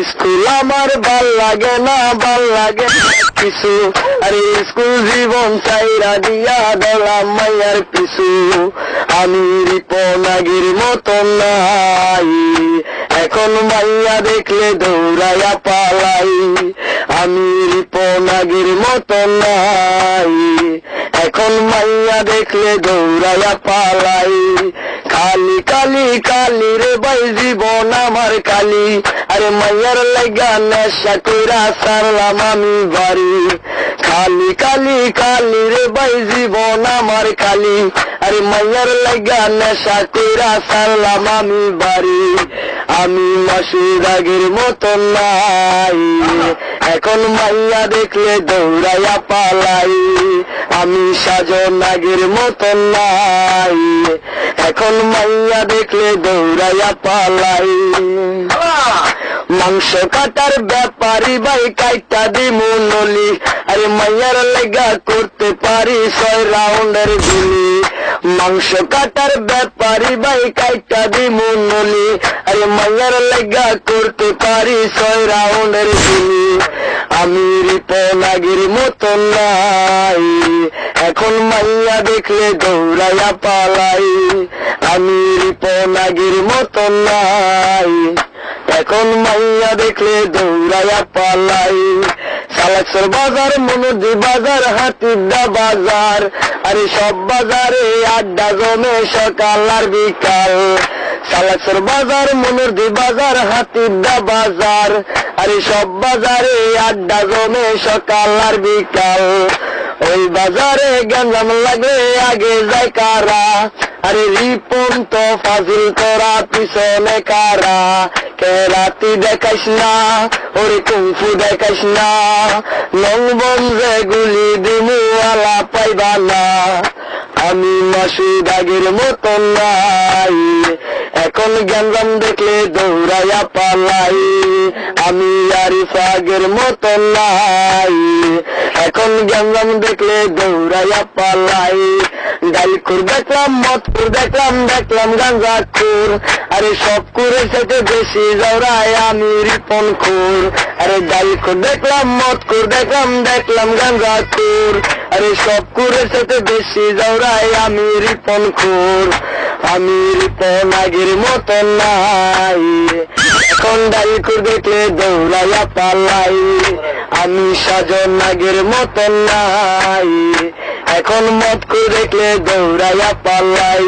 School আমার ভাল লাগে না, ভাল লাগে না কিছু। আরে স্কুল জীবন চাইরা দিয়া গেলাম মাইয়ার পিছু। আমি রিপনাগির মতন নাই, এখন মাইয়া দেখলে দৌড়াইয়া পালাই। আমি রিপনাগির মতন নাই, এখন মাইয়া দেখলে দৌড়াইয়া পালাই। কালি কালি কালি রে ভাই জীবন আমার কালি, আরে মাইয়ার লাগা নেশা কইরা সারলাম আমি বাড়ি। কালি কালি কালি রে ভাই জীবন আমার কালি, আরে মাইয়ার লাগা নেশা কইরা সারলাম আমি বাড়ি। আমি মাসুদ আগের মতন নাই, এখন মাইয়া দেখলে দৌড়াইয়া পালাই। আমি সাজন আগের মতন নাই, এখন মাইয়া দেখলে দৌড়াইয়া পালাই। মাংস কাটার ব্যাপারী ভাই কাইটা দিমু নলি, আরে মাইয়ার লেগা করতে পারি 6 রাউন্ডের গুলি। মাংস কাটার ব্যাপারী ভাই কাইটা দিমু নলি, আরে মাইয়ার লেগা করতে পারি 6 রাউন্ডের গুলি। আমি রিপনাগির মতন নাই, এখন মাইয়া দেখলে দৌড়াইয়া পালাই। আমি রিপনাগির মতন নাই, এখন মাইয়া দেখলে দৌড়াইয়া পালাই। সালাকসর বাজার, মনুদি বাজার, হাতিদা বাজার, আরে সব বাজারে আড্ডা জমে সকাল আর বিকাল। সালাকসর বাজার, মনুদি বাজার, হাতিদা বাজার, আরে সব বাজারে আড্ডা জমে সকাল আর বিকাল। ওই বাজারে গঞ্জাম লাগে আগে যায় কারা, আরে রিপন তো ফাজিল তোরা পিছনে কারা। কেরাতি দেখাইস না, ওরে কুংফু দেখাইস না, লংবঞ্জে গুলি দিমু আলা পাইবা না। আমি মাসুদ আগের মতন নাই, এখন গঞ্জাম দেখলে দৌড়াইয়া পালাই। আমি আরিফ আগের মতন নাই, এখন গঞ্জাম দেখলে দৌড়াইয়া পালাই। ডাইলখুর দেখলাম, মদখুর দেখলাম, দেখলাম গাঞ্জা খুর, আরে সব কুরের সাথে বেশি জওরায় আমি রিপন খুর। আরে ডাইলখুর দেখলাম, মদখুর দেখলাম, দেখলাম গাঞ্জা খুর, আরে সব কুরের সাথে বেশি জওরায় আমি রিপন খুর। আমি রিপন আগের মতন নাই, এখন ডাইলখুর দেখলে দৌড়াইয়া পালাই। আমি সাজন আগের মতন নাই, এখন মদখুর দেখলে দৌড়াইয়া পালাই।